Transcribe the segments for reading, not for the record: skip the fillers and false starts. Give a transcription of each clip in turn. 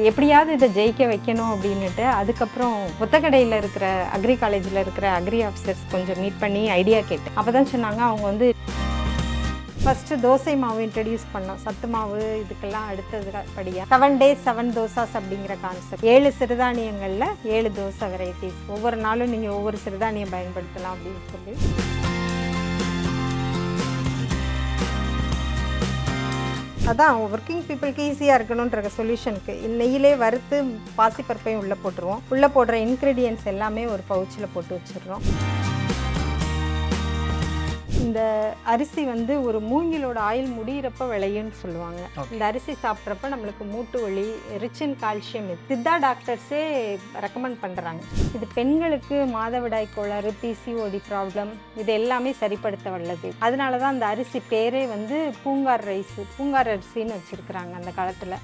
எப்படியாவது இதை ஜெயிக்க வைக்கணும் அப்படின்னுட்டு அதுக்கப்புறம் ஒத்தக்கடையில் இருக்கிற அக்ரி காலேஜில் இருக்கிற அக்ரி ஆஃபீஸர்ஸ் கொஞ்சம் மீட் பண்ணி ஐடியா கேட்டேன். அப்போ தான் சொன்னாங்க அவங்க வந்து ஃபஸ்ட்டு தோசை மாவு இன்ட்ரடியூஸ் பண்ணோம். சத்து மாவு இதுக்கெல்லாம் அடுத்தது படியாக 7 days 7 தோசாஸ் அப்படிங்கிற கான்செப்ட். 7 சிறுதானியங்களில் 7 தோசை வெரைட்டிஸ். ஒவ்வொரு நாளும் நீங்கள் ஒவ்வொரு சிறுதானியம் பயன்படுத்தலாம் அப்படின்னு சொல்லி அதான் ஒர்க்கிங் பீப்புளுக்கு ஈஸியாக இருக்கணுன்ற சொல்யூஷனுக்கு நெய்யிலே வறுத்து பாசிப்பருப்பையும் உள்ளே போட்டுருவோம். உள்ளே போடுற இன்க்ரீடியன்ட்ஸ் எல்லாமே ஒரு பவுச்சில் போட்டு வச்சிடுறோம். இந்த அரிசி வந்து ஒரு மூங்கிலோட ஆயில் முடிகிறப்ப விளையுன்னு சொல்லுவாங்க. இந்த அரிசி சாப்பிட்றப்ப நம்மளுக்கு மூட்டு வலி, ரிச் இன் கால்சியம், சித்தா டாக்டர்ஸே ரெக்கமெண்ட் பண்ணுறாங்க. இது பெண்களுக்கு மாதவிடாய் கோளாறு, பிசிஓடி ப்ராப்ளம் இது எல்லாமே சரிப்படுத்த வல்லது. அதனால தான் அந்த அரிசி பேரே வந்து பூங்கார் ரைஸ், பூங்கார் அரிசின்னு வச்சுருக்குறாங்க அந்த காலத்தில்.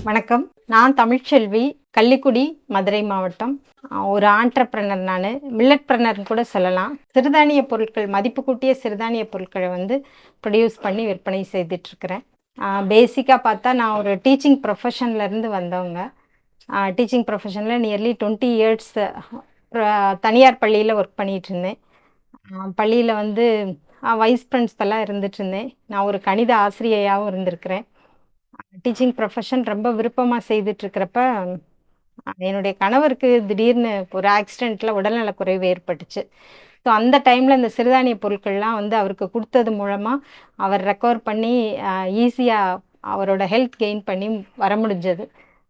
வணக்கம், நான் தமிழ்ச்செல்வி, கள்ளிக்குடி, மதுரை மாவட்டம். ஒரு ஆண்டர்ப்ரனர். நான் மில்லட்ப்ரனர்னு கூட சொல்லலாம். சிறுதானிய பொருட்கள், மதிப்பு கூட்டிய சிறுதானிய பொருட்களை வந்து ப்ரொடியூஸ் பண்ணி விற்பனை செய்துட்ருக்கிறேன். பேசிக்காக பார்த்தா நான் ஒரு டீச்சிங் ப்ரொஃபஷன்லேருந்து வந்தவங்க. டீச்சிங் ப்ரொஃபஷனில் நியர்லி 20 years தனியார் பள்ளியில் ஒர்க் பண்ணிகிட்டு இருந்தேன். பள்ளியில் வந்து வைஸ் பிரின்சிபலாக இருந்துட்டு இருந்தேன். நான் ஒரு கணித ஆசிரியையாகவும் இருந்திருக்கிறேன். டீச்சிங் ப்ரொஃபஷன் ரொம்ப விருப்பமாக செய்துட்ருக்கிறப்ப என்னுடைய கணவருக்கு திடீர்னு ஒரு ஆக்சிடெண்ட்டில் உடல்நலக்குறைவு ஏற்பட்டுச்சு. ஸோ அந்த டைமில் இந்த சிறுதானிய பொருட்கள்லாம் வந்து அவருக்கு கொடுத்தது மூலமாக அவர் ரெக்கவர் பண்ணி ஈஸியாக அவரோட ஹெல்த் கெயின் பண்ணி வர முடிஞ்சது.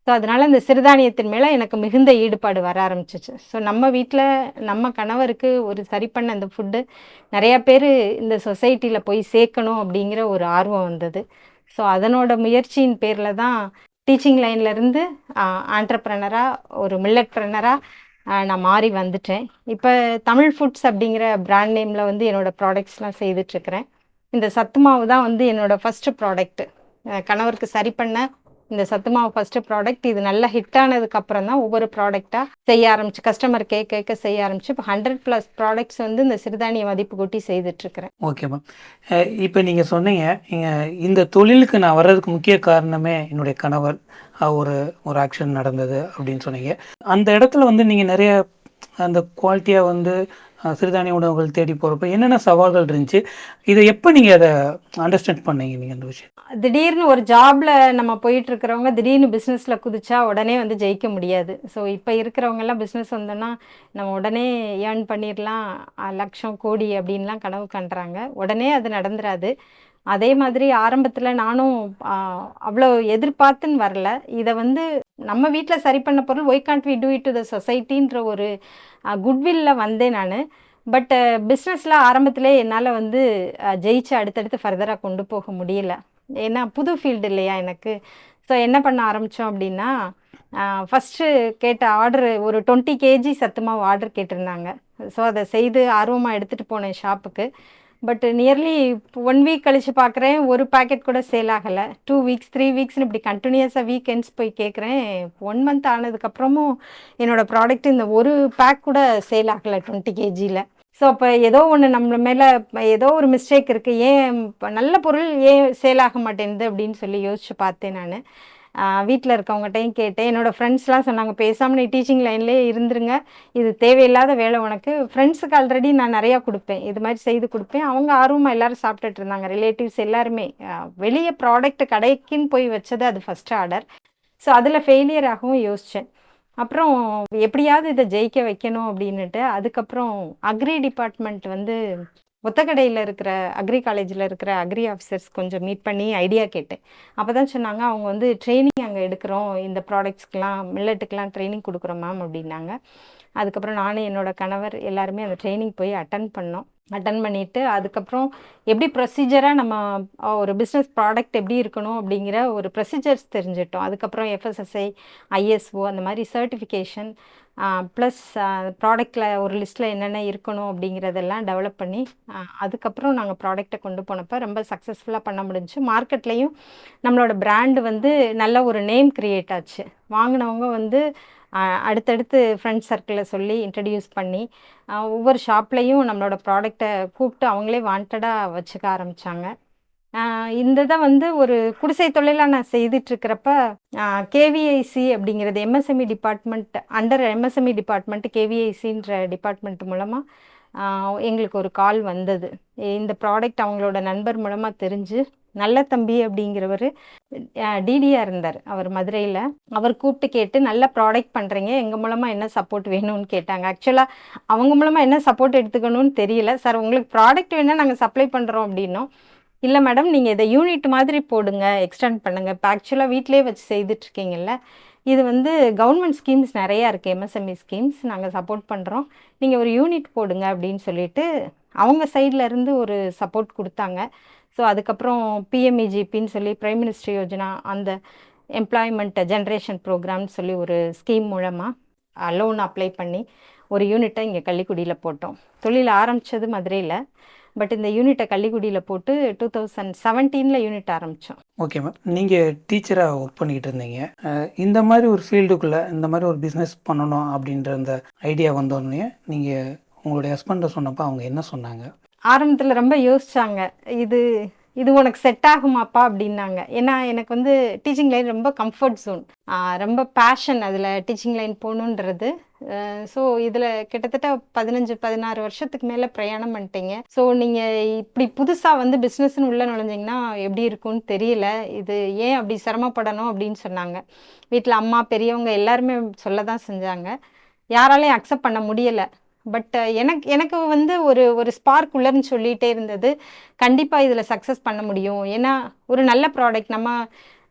ஸோ அதனால் இந்த சிறுதானியத்தின் மேலே எனக்கு மிகுந்த ஈடுபாடு வர ஆரம்பிச்சிச்சு. ஸோ நம்ம வீட்டில் நம்ம கணவருக்கு ஒரு சரி பண்ண அந்த ஃபுட்டு நிறையா பேர் இந்த சொசைட்டியில் போய் சேர்க்கணும் அப்படிங்கிற ஒரு ஆர்வம் வந்தது. ஸோ அதனோட முயற்சியின் பேரில் தான் டீச்சிங் லைன்லேருந்து ஆண்டர்ப்ரனராக, ஒரு மில்லட்ப்ரனராக நான் மாறி வந்துட்டேன். இப்போ தமிழ் ஃபுட்ஸ் அப்படிங்கிற பிராண்ட் நேமில் வந்து என்னோடய ப்ராடக்ட்ஸ்லாம் செய்துட்ருக்கிறேன். இந்த சத்து மாவு தான் வந்து என்னோடய ஃபஸ்ட்டு ப்ராடக்ட்டு. கணவருக்கு சரி பண்ண இந்த சத்து மாவு ஃபஸ்ட்டு ப்ராடக்ட். இது நல்லா ஹிட் ஆனதுக்கப்புறம் தான் ஒவ்வொரு ப்ராடக்டாக செய்ய ஆரம்பிச்சு, கஸ்டமர் கேட்க செய்ய ஆரம்பிச்சு இப்போ 100+ ப்ராடக்ட்ஸ் வந்து இந்த சிறுதானிய மதிப்பு கூட்டி செய்துட்ருக்கிறேன். Okay ma'am. இப்போ நீங்கள் சொன்னீங்க, இந்த தொழிலுக்கு நான் வர்றதுக்கு முக்கிய காரணமே என்னுடைய கணவர் ஒரு ஒரு ஆக்சிடென்ட் நடந்தது அப்படின்னு சொன்னீங்க. அந்த இடத்துல வந்து நீங்கள் நிறைய அந்த குவாலிட்டியாக வந்து சிறுதானிய உணவுகள் தேடி போகிறப்ப என்னென்ன சவால்கள் இருந்துச்சு? இதை எப்போ நீங்கள் அதை அண்டர்ஸ்டாண்ட் பண்ணீங்க நீங்கள் அந்த விஷயம்? திடீர்னு ஒரு ஜாபில் நம்ம போயிட்டுருக்கிறவங்க திடீர்னு பிஸ்னஸில் குதிச்சா உடனே வந்து ஜெயிக்க முடியாது. ஸோ இப்போ இருக்கிறவங்கெல்லாம் பிஸ்னஸ் வந்தோன்னா நம்ம உடனே ஏர்ன் பண்ணிடலாம், லட்சம் கோடி அப்படின்லாம் கனவு கண்டுறாங்க. உடனே அது நடந்துராது. அதே மாதிரி ஆரம்பத்தில் நானும் அவ்வளோ எதிர்பார்த்துன்னு வரல. இதை வந்து நம்ம வீட்டில் சரி பண்ண பொருள், why can't we do it to the சொசைட்டின்ற ஒரு குட்வில்ல வந்தேன் நான். பட் பிஸ்னஸில் ஆரம்பத்திலே என்னால் வந்து ஜெயிச்சு அடுத்தடுத்து ஃபர்தராக கொண்டு போக முடியல. ஏன்னா புது ஃபீல்டு இல்லையா எனக்கு. ஸோ என்ன பண்ண ஆரம்பித்தோம் அப்படின்னா, ஃபஸ்ட்டு கேட்ட ஆர்டரு ஒரு 20 kg சத்து மாவு ஆர்டர் கேட்டிருந்தாங்க. ஸோ அதை செய்து ஆர்வமாக எடுத்துகிட்டு போனேன் ஷாப்புக்கு. பட் நியர்லி 1 week கழித்து பார்க்குறேன், ஒரு பேக்கெட் கூட சேல் ஆகலை. 2 weeks 3 weeksனு இப்படி கண்டினியூஸாக வீக்கெண்ட்ஸ் போய் கேட்குறேன். 1 month ஆனதுக்கப்புறமும் என்னோடய ப்ராடக்ட் இந்த ஒரு பேக் கூட சேல் ஆகலை 20 kgயில். ஸோ அப்போ ஏதோ ஒன்று நம்ம மேலே ஏதோ ஒரு மிஸ்டேக் இருக்குது, ஏன் நல்ல பொருள் ஏன் சேல் ஆக மாட்டேங்குது அப்படின்னு சொல்லி யோசிச்சு பார்த்தேன். நான் வீட்டில் இருக்கவங்ககிட்டையும் கேட்டேன். என்னோடய ஃப்ரெண்ட்ஸ்லாம் சொன்னாங்க, பேசாமல் நீ டீச்சிங் லைன்லேயே இருந்துருங்க, இது தேவையில்லாத வேலை உனக்கு. ஃப்ரெண்ட்ஸுக்கு ஆல்ரெடி நான் நிறையா கொடுப்பேன், இது மாதிரி செய்து கொடுப்பேன். அவங்க ஆர்வமாக எல்லோரும் சாப்பிட்டுட்டு இருந்தாங்க, ரிலேட்டிவ்ஸ் எல்லாருமே. வெளியே ப்ராடக்ட் கடைக்குன்னு போய் வச்சது அது ஃபஸ்ட்டு ஆர்டர். ஸோ அதில் ஃபெயிலியர் ஆகவும் யோசித்தேன். அப்புறம் எப்படியாவது இதை ஜெயிக்க வைக்கணும் அப்படின்னுட்டு அதுக்கப்புறம் அக்ரி டிபார்ட்மெண்ட் வந்து ஒத்தக்கடையில் இருக்கிற அக்ரி காலேஜில் இருக்கிற அக்ரி ஆஃபீஸர்ஸ் கொஞ்சம் மீட் பண்ணி ஐடியா கேட்டேன். அப்போ தான் சொன்னாங்க, அவங்க வந்து ட்ரைனிங் அங்கே எடுக்கிறோம், இந்த ப்ராடக்ட்ஸ்க்கெலாம் மில்லட்டுக்கெலாம் ட்ரைனிங் கொடுக்குறோம் மேம் அப்படின்னாங்க. அதுக்கப்புறம் நானும் என்னோடய கணவர் எல்லாருமே அந்த ட்ரைனிங் போய் அட்டன் பண்ணிவிட்டு அதுக்கப்புறம் எப்படி ப்ரொசீஜராக நம்ம ஒரு பிஸ்னஸ் ப்ராடக்ட் எப்படி இருக்கணும் அப்படிங்கிற ஒரு ப்ரொசீஜர்ஸ் தெரிஞ்சிட்டோம். அதுக்கப்புறம் FSSAI, ISO அந்த மாதிரி சர்டிஃபிகேஷன் ப்ளஸ் ப்ராடக்டில் ஒரு லிஸ்ட்டில் என்னென்ன இருக்கணும் அப்படிங்கிறதெல்லாம் டெவலப் பண்ணி அதுக்கப்புறம் நாங்கள் ப்ராடக்டை கொண்டு போனப்போ ரொம்ப சக்ஸஸ்ஃபுல்லாக பண்ண முடிஞ்சுச்சு. மார்க்கெட்லேயும் நம்மளோட பிராண்டு வந்து நல்ல ஒரு நேம் க்ரியேட் ஆச்சு. வாங்கினவங்க வந்து அடுத்தடுத்து ஃப்ரெண்ட் சர்க்கிளில் சொல்லி இன்ட்ரடியூஸ் பண்ணி ஒவ்வொரு ஷாப்லேயும் நம்மளோட ப்ராடக்டை கூப்பிட்டு அவங்களே வாண்டடாக வச்சுக்க ஆரம்பித்தாங்க. இந்த இதை வந்து ஒரு குடிசை தொழிலாக நான் செய்துட்ருக்கிறப்ப கேவிஐசி அப்படிங்கிறது MSME department, under MSME department கேவிஐசின்ற டிபார்ட்மெண்ட் மூலமாக எங்களுக்கு ஒரு கால் வந்தது. இந்த ப்ராடக்ட் அவங்களோட நண்பர் மூலமாக தெரிஞ்சு, நல்ல தம்பி அப்படிங்கிறவர் டிடியாக இருந்தார் அவர் மதுரையில். அவர் கூப்பிட்டு கேட்டு நல்ல ப்ராடக்ட் பண்ணுறீங்க, எங்கள் மூலமாக என்ன சப்போர்ட் வேணும்னு கேட்டாங்க. ஆக்சுவலாக அவங்க மூலமாக என்ன சப்போர்ட் எடுத்துக்கணும்னு தெரியல. சார் உங்களுக்கு ப்ராடக்ட் வேணால் நாங்கள் சப்ளை பண்ணுறோம் அப்படின்னோம். இல்லை மேடம், நீங்கள் இதை யூனிட் மாதிரி போடுங்க, எக்ஸ்டெண்ட் பண்ணுங்கள். இப்போ ஆக்சுவலாக வீட்டிலே வச்சு செய்துட்ருக்கீங்கல்ல, இது வந்து கவர்மெண்ட் ஸ்கீம்ஸ் நிறையா இருக்குது, எம்எஸ்எம்இ ஸ்கீம்ஸ், நாங்கள் சப்போர்ட் பண்ணுறோம், நீங்கள் ஒரு யூனிட் போடுங்க அப்படின்னு சொல்லிட்டு அவங்க சைடில் இருந்து ஒரு சப்போர்ட் கொடுத்தாங்க. ஸோ அதுக்கப்புறம் பிஎம்இஜிபின்னு சொல்லி பிரைம் மினிஸ்டர் யோஜனா, அந்த எம்ப்ளாய்மெண்ட் ஜென்ரேஷன் ப்ரோக்ராம்னு சொல்லி ஒரு ஸ்கீம் மூலமாக லோன் அப்ளை பண்ணி ஒரு யூனிட்டை இங்கே கள்ளிக்குடியில் போட்டோம். தொழில் ஆரம்பித்தது மதுரையில், பட் இந்த யூனிட்டை கள்ளிக்குடியில் போட்டு 2017 யூனிட் ஆரம்பித்தோம். ஓகே மேம், நீங்கள் டீச்சராக ஒர்க் பண்ணிக்கிட்டு இருந்தீங்க. இந்த மாதிரி ஒரு ஃபீல்டுக்குள்ளே இந்த மாதிரி ஒரு பிஸ்னஸ் பண்ணணும் அப்படின்ற அந்த ஐடியா வந்தோடனே நீங்கள் உங்களுடைய ஹஸ்பண்டை சொன்னப்போ அவங்க என்ன சொன்னாங்க? ஆரம்பத்தில் ரொம்ப யோசிச்சாங்க, இது உனக்கு செட் ஆகுமாப்பா அப்படின்னாங்க. ஏன்னா எனக்கு வந்து டீச்சிங் லைன் ரொம்ப கம்ஃபர்ட் ஜோன், ரொம்ப பேஷன் அதில் டீச்சிங் லைன் போகணுன்றது. ஸோ இதில் கிட்டத்தட்ட 15-16 வருஷத்துக்கு மேலே பிரயாணம் பண்ணிட்டீங்க. ஸோ நீங்கள் இப்படி புதுசாக வந்து பிஸ்னஸ்ன்னு உள்ளே நுழைஞ்சிங்கன்னா எப்படி இருக்கும்னு தெரியல, இது ஏன் அப்படி சிரமப்படணும் அப்படின்னு சொன்னாங்க. வீட்டில் அம்மா பெரியவங்க எல்லாருமே சொல்ல தான் செஞ்சாங்க. யாராலையும் அக்செப்ட் பண்ண முடியலை. பட் எனக்கு வந்து ஒரு ஸ்பார்க் உள்ளன்னு சொல்லிகிட்டே இருந்தது, கண்டிப்பாக இதில் சக்ஸஸ் பண்ண முடியும். ஏன்னா ஒரு நல்ல ப்ராடக்ட், நம்ம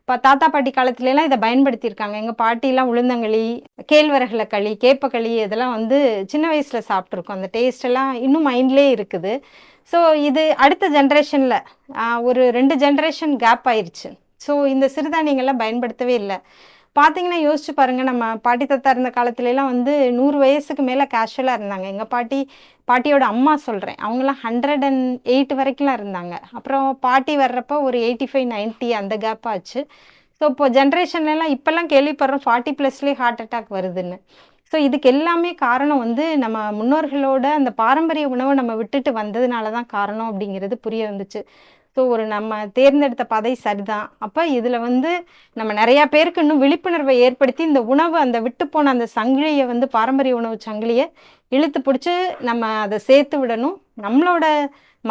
இப்போ தாத்தா பாட்டி காலத்துலலாம் இதை பயன்படுத்தியிருக்காங்க. எங்கள் பாட்டிலாம் உளுந்தங்களி, கேழ்வரகுல களி, கேப்பக்களி இதெல்லாம் வந்து சின்ன வயசில் சாப்பிட்ருக்கோம். அந்த டேஸ்டெல்லாம் இன்னும் மைண்ட்லேயே இருக்குது. ஸோ இது அடுத்த ஜென்ரேஷனில் ஒரு 2 ஜென்ரேஷன் கேப் ஆயிடுச்சு. ஸோ இந்த சிறுதானியங்கள்லாம் பயன்படுத்தவே இல்லை. பார்த்தீங்கன்னா யோசிச்சு பாருங்கள், நம்ம பாட்டி தாத்தா இருந்த காலத்துலலாம் வந்து 100 வயசுக்கு மேலே கேஷுவலாக இருந்தாங்க. எங்கள் பாட்டியோட அம்மா சொல்கிறேன், அவங்களாம் 108 வரைக்கும்லாம் இருந்தாங்க. அப்புறம் பாட்டி வர்றப்போ ஒரு 85-90 அந்த கேப் ஆச்சு. ஸோ இப்போ ஜென்ரேஷன்லாம் இப்போல்லாம் கேள்விப்படுறோம் 40+ ஹார்ட் அட்டாக் வருதுன்னு. ஸோ இதுக்கு எல்லாமே காரணம் வந்து நம்ம முன்னோர்களோட அந்த பாரம்பரிய உணவை நம்ம விட்டுட்டு வந்ததுனால தான் காரணம் அப்படிங்கிறது புரிய வந்துச்சு. ஸோ நம்ம தேர்ந்தெடுத்த பாதை சரிதான். அப்போ இதில் வந்து நம்ம நிறையா பேருக்கு இன்னும் விழிப்புணர்வை ஏற்படுத்தி இந்த உணவு, அந்த விட்டு போன அந்த சங்கிலியை வந்து பாரம்பரிய உணவு சங்கிலியை இழுத்து பிடிச்சி நம்ம அதை சேர்த்து விடணும். நம்மளோட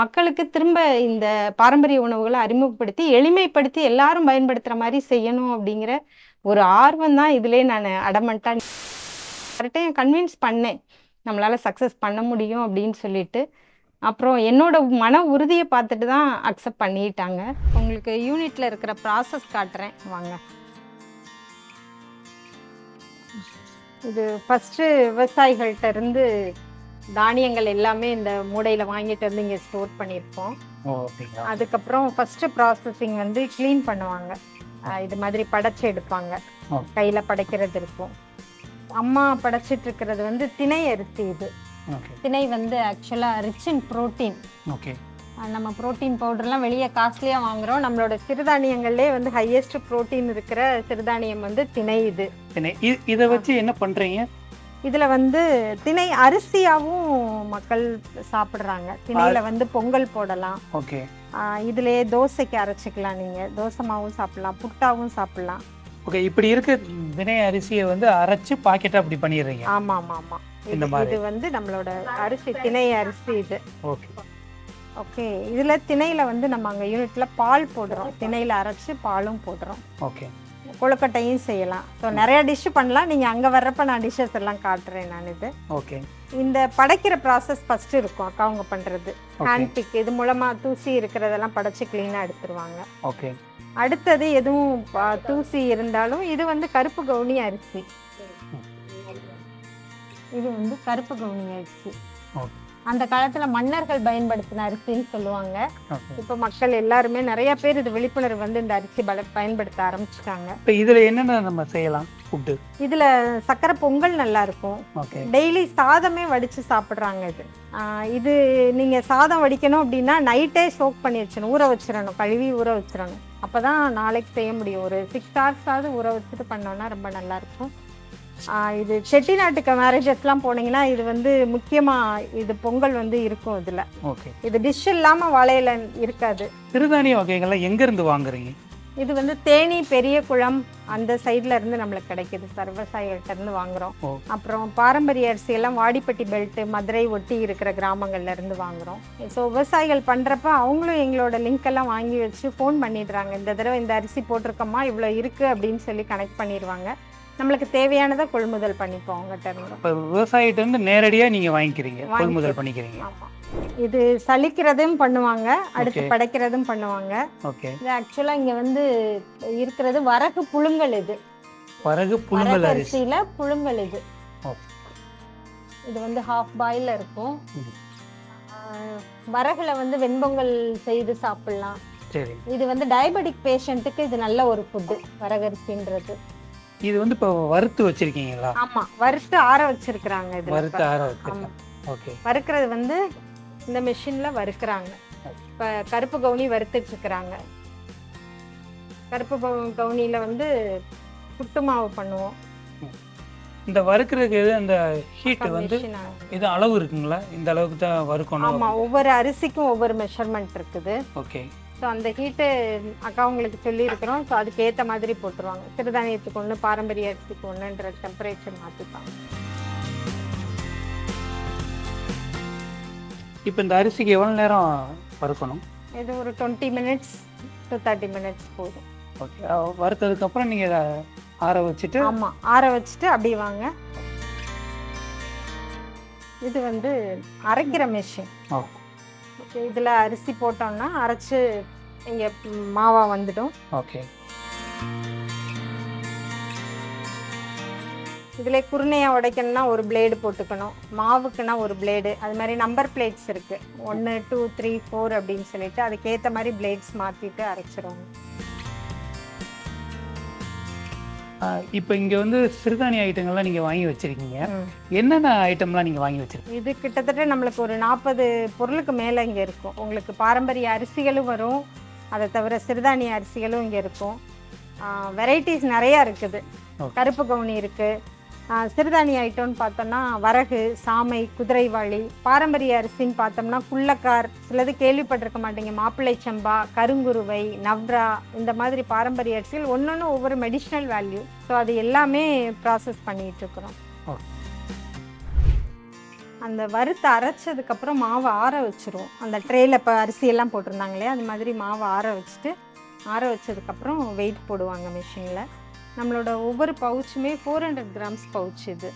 மக்களுக்கு திரும்ப இந்த பாரம்பரிய உணவுகளை அறிமுகப்படுத்தி எளிமைப்படுத்தி எல்லாரும் பயன்படுத்துகிற மாதிரி செய்யணும் அப்படிங்கிற ஒரு ஆர்வம் தான் இதிலே நான் அடமெண்ட்டாக கரெக்டாக கன்வின்ஸ் பண்ணேன், நம்மளால் சக்ஸஸ் பண்ண முடியும் அப்படின்னு சொல்லிட்டு. அப்புறம் என்னோட மன உறுதியை பார்த்துட்டு தான் அக்செப்ட் பண்ணிட்டாங்க. உங்களுக்கு யூனிட்டில் இருக்கிற ப்ராசஸ் காட்டுறேன் வாங்க. இது ஃபஸ்ட்டு விவசாயிகள்கிட்ட இருந்து தானியங்கள் எல்லாமே இந்த மூடையில் வாங்கிட்டு வந்து இங்கே ஸ்டோர் பண்ணியிருப்போம். அதுக்கப்புறம் ஃபஸ்ட்டு ப்ராசஸிங் வந்து க்ளீன் பண்ணுவாங்க. இது மாதிரி படைச்சி எடுப்பாங்க, கையில் படைக்கிறது இருக்கும். அம்மா படைச்சிட்டு இருக்கிறது வந்து திணை அரிசி. இது திணை வந்து ஆக்சுவலாக ரிச் இன் ப்ரோட்டீன். நம்ம ப்ரோட்டீன் பவுடர்லாம் வெளியே காஸ்ட்லியாக வாங்குகிறோம். நம்மளோட சிறுதானியங்கள்லேயே வந்து ஹையஸ்ட் ப்ரோட்டீன் இருக்கிற சிறுதானியம் வந்து திணை. இதை வச்சு என்ன பண்ணுறீங்க? இதில் வந்து திணை அரிசியாகவும் மக்கள் சாப்பிட்றாங்க. திணையில் வந்து பொங்கல் போடலாம். இதிலே தோசைக்கு அரைச்சிக்கலாம், நீங்கள் தோசை மாவும் சாப்பிட்லாம், புட்டாவும் சாப்பிட்லாம். ஓகே, இப்படி இருக்க திணை அரிசியை வந்து அரைச்சு பாக்கெட்டாக அப்படி பண்ணிடுறீங்க? ஆமாம் ஆமாம். இது வந்து நம்மளோட அரிசி, திணை அரிசி இது. ஓகே, இதில் திணையில் வந்து நம்ம அங்கே யூனிட்டில் பால் போடுறோம், திணையில் அரைச்சி பாலும் போடுறோம். கொழுக்கட்டையும் செய்யலாம். ஸோ நிறைய டிஷ்ஷு பண்ணலாம். நீங்கள் அங்கே வர்றப்ப நான் டிஷ்ஷஸ் எல்லாம் காட்டுறேன் நான். இது இந்த படைக்கிற ப்ராசஸ் ஃபஸ்ட்டு இருக்கும் அக்கா அவங்க பண்ணுறது. ஹேண்ட் பிக், இது மூலமாக தூசி இருக்கிறதெல்லாம் படைச்சி க்ளீனாக எடுத்துருவாங்க. அடுத்தது எதுவும் தூசி இருந்தாலும் இது வந்து கருப்பு கவுனி அரிசி. இது வந்து கருப்பு கவுனி அரிசி. அந்த காலத்தில் மன்னர்கள் பயன்படுத்தின அரிசின்னு சொல்லுவாங்க. இப்போ மக்கள் எல்லாருமே நிறைய பேர் இது விழிப்புணர்வு வந்து இந்த அரிசி பயன்படுத்த ஆரம்பிச்சிட்டாங்க. இப்போ இதில் என்னென்ன நம்ம செய்யலாம் ஃபுட்டு? இதில் சக்கரை பொங்கல் நல்லா இருக்கும். டெய்லி சாதமே வடித்து சாப்பிட்றாங்க. இது நீங்கள் சாதம் வடிக்கணும் அப்படின்னா நைட்டே சோக் பண்ணி வச்சிடணும், ஊற வச்சிடணும், கழுவி ஊற வச்சிடணும். அப்போ தான் நாளைக்கு செய்ய முடியும். ஒரு 6 hours ஊற வச்சுட்டு பண்ணோன்னா ரொம்ப நல்லாயிருக்கும். இது செட்டிநாட்டுக்கு மேரேஜஸ்லாம் போனீங்கன்னா இது வந்து முக்கியமாக இது பொங்கல் வந்து இருக்கும் இதில். ஓகே. இது டிஷ் இல்லாமல் வாழையில இருக்காது. சிறுதானிய வகைகள்லாம் எங்கேருந்து வாங்குறீங்க? இது வந்து தேனி பெரிய குளம் அந்த சைடில் இருந்து நம்மளுக்கு கிடைக்கிது சார், விவசாயிகள்கிட்ட இருந்து வாங்குகிறோம். அப்புறம் பாரம்பரிய அரிசியெல்லாம் வாடிப்பட்டி பெல்ட்டு மதுரை ஒட்டி இருக்கிற கிராமங்கள்ல இருந்து வாங்குகிறோம். ஸோ விவசாயிகள் பண்ணுறப்ப அவங்களும் எங்களோட லிங்க் எல்லாம் வாங்கி வச்சு ஃபோன் பண்ணிடுறாங்க, இந்த தடவை இந்த அரிசி போட்டிருக்கோமா இவ்வளோ இருக்குது அப்படின்னு சொல்லி கனெக்ட் பண்ணிடுவாங்க. நம்மளுக்கு தேவையானதை கொள்முதல் பண்ணிப்போம் அவங்ககிட்ட இருந்து. இப்போ விவசாயிகிட்ட இருந்து நேரடியாக நீங்கள் வாங்கிக்கிறீங்க, கொள்முதல் பண்ணிக்கிறீங்க. ஆமாம். இது சலிக்கிறதும் பண்ணுவாங்க, அடுத்து படைக்கிறதும் பண்ணுவாங்க. ஓகே. இது ஆக்சுவலாக இங்கே வந்து இருக்கிறது வரகு புழுங்கல். இது வரகு புழுங்கல் அரிசியில் புழுங்கல். இது வந்து ஹாஃப் பாயில் இருக்கும். வரகுல வந்து வெண்பொங்கல் செய்து சாப்பிடலாம். சரி. இது வந்து டயபெட்டிக் பேஷண்ட்டுக்கு இது நல்ல ஒரு ஃபுட்டு வரகரிசின்றது. இது வந்து இப்போ வறுத்து வச்சிருக்கீங்களா? ஆமாம், வறுத்து ஆற வச்சிருக்கிறாங்க. இது வறுத்து ஆற வச்சிருக்காங்க. ஓகே. வறுக்கிறது வந்து இந்த மிஷினில் வறுக்கிறாங்க. இப்போ கருப்பு கவுனி வறுத்துட்டு இருக்கிறாங்க. கருப்பு கவுனியில் வந்து புட்டு மாவு பண்ணுவோம். இந்த வறுக்கிறதுக்கு எது அந்த ஹீட் வந்து இது அளவு இருக்குங்களா? இந்த அளவுக்கு தான் வறுக்கணும்? ஆமாம், ஒவ்வொரு அரிசிக்கும் ஒவ்வொரு மெஷர்மெண்ட் இருக்குது. ஓகே. ஸோ அந்த ஹீட்டு அக்கா உங்களுக்கு சொல்லியிருக்கிறோம். ஸோ அதுக்கு ஏற்ற மாதிரி போட்டுருவாங்க. சிறுதானியத்துக்கு ஒன்று, பாரம்பரிய அரிசிக்கு ஒன்றுன்ற டெம்பரேச்சர் மாற்றிப்பாங்க. இப்போ இந்த அரிசிக்கு எவ்வளோ நேரம் வறுக்கணும்? இது ஒரு 20 minutes to 30 minutes போதும். ஓகே. வறுத்ததுக்கப்புறம் நீங்கள் இதை ஆற வச்சுட்டு? ஆமாம், ஆற வச்சுட்டு அப்படி வாங்க. இது வந்து அரைக்கிற மிஷின். ஓகே. இதில் அரிசி போட்டோம்னா அரைச்சி இங்கே மாவா வந்துடும். ஓகே. இதில் குருணையாக உடைக்கணும்னா ஒரு பிளேடு போட்டுக்கணும், மாவுக்குன்னா ஒரு பிளேடு. அது மாதிரி நம்பர் பிளேட்ஸ் இருக்குது, 1 2 3 4 அப்படின்னு சொல்லிட்டு அதுக்கேற்ற மாதிரி பிளேட்ஸ் மாற்றிட்டு அரைச்சிடுவோம். இப்போ இங்கே வந்து சிறுதானிய ஐட்டங்கள்லாம் நீங்கள் வாங்கி வச்சுருக்கீங்க. என்னென்ன ஐட்டம்லாம் நீங்கள் வாங்கி வச்சுருக்கீங்க? இது கிட்டத்தட்ட நம்மளுக்கு ஒரு 40 பொருளுக்கு மேலே இங்கே இருக்கும். உங்களுக்கு பாரம்பரிய அரிசிகளும் வரும், அதை தவிர சிறுதானிய அரிசிகளும் இங்கே இருக்கும். வெரைட்டிஸ் நிறையா இருக்குது. கருப்பு கவுனி இருக்குது. சிறுதானிய ஐட்டம்னு பார்த்தோம்னா வரகு, சாமை, குதிரைவாளி. பாரம்பரிய அரிசின்னு பார்த்தோம்னா குள்ளக்கார், சிலது கேள்விப்பட்டிருக்க மாட்டீங்க, மாப்பிள்ளை சம்பா, கருங்குருவை, நவ்ரா, இந்த மாதிரி பாரம்பரிய அரிசிகள் ஒன்று ஒவ்வொரு மெடிஷ்னல் வேல்யூ. ஸோ அது எல்லாமே ப்ராசஸ் பண்ணிகிட்ருக்குறோம். அந்த வறுத்து அரைச்சதுக்கப்புறம் மாவை ஆற வச்சுருவோம். அந்த ட்ரேயில் இப்போ அரிசியெல்லாம் போட்டிருந்தாங்களே அது மாதிரி மாவை ஆற வச்சுட்டு, ஆற வச்சதுக்கப்புறம் வெயிட் போடுவாங்க மிஷினில். நம்மளோட ஒவ்வொரு பவுச்சுமே 400 grams பவுச் இது.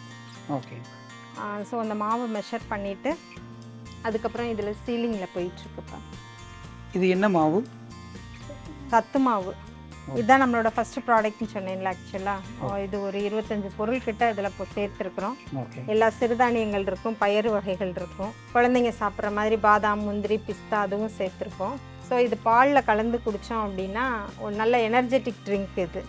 ஓகே. ஸோ அந்த மாவை மெஷர் பண்ணிவிட்டு அதுக்கப்புறம் இதில் சீலிங்கில் போயிட்டுருக்குப்பா. இது என்ன மாவு? சத்து மாவு. இதுதான் நம்மளோட ஃபஸ்ட்டு ப்ராடக்ட்னு சொன்னேன்ல. ஆக்சுவலாக இது ஒரு 25 பொருள் கிட்ட இதில் இப்போ சேர்த்துருக்குறோம். எல்லா சிறுதானியங்கள் இருக்கும், பயறு வகைகள் இருக்கும், குழந்தைங்க சாப்பிட்ற மாதிரி பாதாம், முந்திரி, பிஸ்தா அதுவும் சேர்த்துருக்கோம். ஸோ இது பாலில் கலந்து குடித்தோம் அப்படின்னா ஒரு நல்ல எனர்ஜெட்டிக் ட்ரிங்க் இது.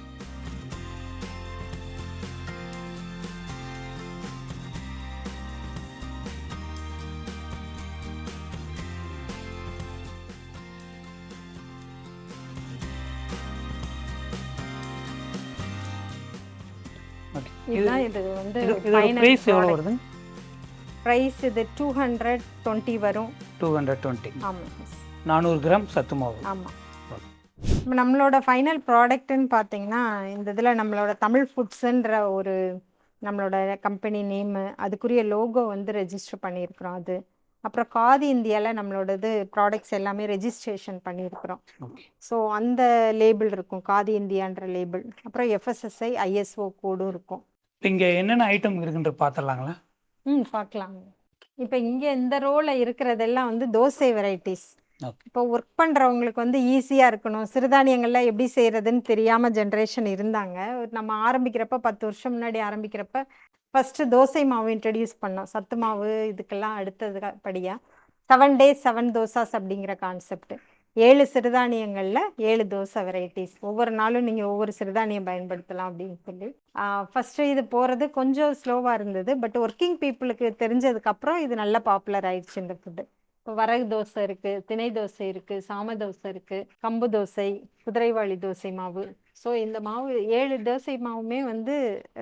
இதுதான் இது வந்து பிரைஸ் எவ்வளோ வருது? ப்ரைஸ் இது 220 வரும். 220. ஆமாம், 400 கிராம் சத்து மாவு. ஆமாம். நம்மளோட ஃபைனல் ப்ராடக்ட்னு பார்த்தீங்கன்னா இந்த இதில் நம்மளோட தமிழ் ஃபுட்ஸுன்ற ஒரு நம்மளோட கம்பெனி நேமு, அதுக்குரிய லோகோ வந்து ரெஜிஸ்டர் பண்ணியிருக்கிறோம். அது அப்புறம் காதி இந்தியாவில் நம்மளோடது ப்ராடக்ட்ஸ் எல்லாமே ரெஜிஸ்ட்ரேஷன் பண்ணியிருக்கிறோம். ஸோ அந்த லேபிள் இருக்கும், காதி இந்தியான்ற லேபிள். அப்புறம் FSSI ISO கோடும் இருக்கும். இங்கே என்னென்ன ஐட்டம் இருக்குன்ற பார்த்துடலாங்களா? பார்க்கலாம். இப்போ இங்கே இந்த ரோவில் இருக்கிறதெல்லாம் வந்து தோசை வெரைட்டிஸ். இப்போ ஒர்க் பண்ணுறவங்களுக்கு வந்து ஈஸியாக இருக்கணும், சிறுதானியங்கள்லாம் எப்படி செய்கிறதுன்னு தெரியாமல் ஜென்ரேஷன் இருந்தாங்க. நம்ம ஆரம்பிக்கிறப்ப 10 வருஷம் முன்னாடி ஆரம்பிக்கிறப்ப ஃபஸ்ட்டு தோசை மாவு இன்ட்ரடியூஸ் பண்ணோம். சத்து மாவு இதுக்கெல்லாம் அடுத்தது படியாக 7 days 7 தோசாஸ் அப்படிங்கிற கான்செப்ட். 7 சிறுதானியங்களில் 7 தோசை வெரைட்டிஸ். ஒவ்வொரு நாளும் நீங்கள் ஒவ்வொரு சிறுதானியம் பயன்படுத்தலாம் அப்படின்னு சொல்லி ஃபஸ்ட்டு இது போகிறது கொஞ்சம் ஸ்லோவாக இருந்தது. பட் ஒர்க்கிங் பீப்புளுக்கு தெரிஞ்சதுக்கப்புறம் இது நல்ல பாப்புலர் ஆயிடுச்சு இந்த ஃபுட்டு. இப்போ வரகு தோசை இருக்குது, திணை தோசை இருக்குது, சாம தோசை இருக்குது, கம்பு தோசை, குதிரைவாளி தோசை மாவு. ஸோ இந்த மாவு 7 தோசை மாவுமே வந்து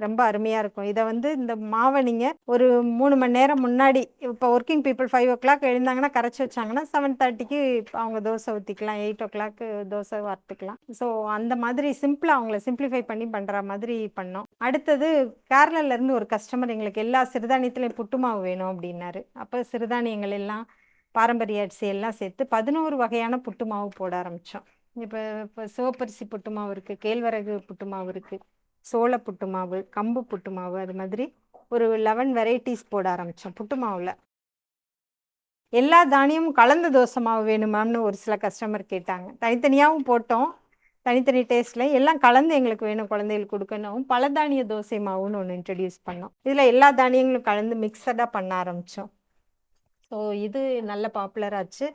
ரொம்ப அருமையாக இருக்கும். இதை வந்து இந்த மாவை நீங்கள் ஒரு 3 மணி நேரம் முன்னாடி, இப்போ ஒர்க்கிங் பீப்புள் 5 o'clock எழுந்தாங்கன்னா கரைச்சி வச்சாங்கன்னா 7:30க்கு அவங்க தோசை ஊற்றிக்கலாம், 8 o'clock தோசை வார்த்துக்கலாம். ஸோ அந்த மாதிரி சிம்பிளாக அவங்கள சிம்பிளிஃபை பண்ணி பண்ணுற மாதிரி பண்ணோம். அடுத்தது கேரளாலேருந்து ஒரு கஸ்டமர் எங்களுக்கு எல்லா சிறுதானியத்துலேயும் புட்டு மாவு வேணும் அப்படின்னாரு. அப்போ சிறுதானியங்கள் எல்லாம் பாரம்பரிய அரிசி எல்லாம் சேர்த்து 11 வகையான புட்டு மாவு போட ஆரம்பித்தோம். இப்போ சிவப்பரிசி புட்டு மாவு இருக்குது, கேழ்வரகு புட்டு மாவு இருக்குது, சோள புட்டு மாவு, கம்பு புட்டு மாவு, அது மாதிரி ஒரு 11 வெரைட்டிஸ் போட ஆரம்பித்தோம் புட்டு மாவில். எல்லா தானியமும் கலந்த தோசை மாவு வேணுமான்னு ஒரு சில கஸ்டமர் கேட்டாங்க. தனித்தனியாகவும் போட்டோம், தனித்தனி டேஸ்ட்டில் எல்லாம் கலந்து எங்களுக்கு வேணும், குழந்தைகளுக்கு கொடுக்கணும். பல தானிய தோசை மாவுன்னு ஒன்று இன்ட்ரடியூஸ் பண்ணோம். இதில் எல்லா தானியங்களும் கலந்து மிக்சடாக பண்ண ஆரம்பித்தோம். ஸோ இது நல்ல பாப்புலர் ஆச்சு.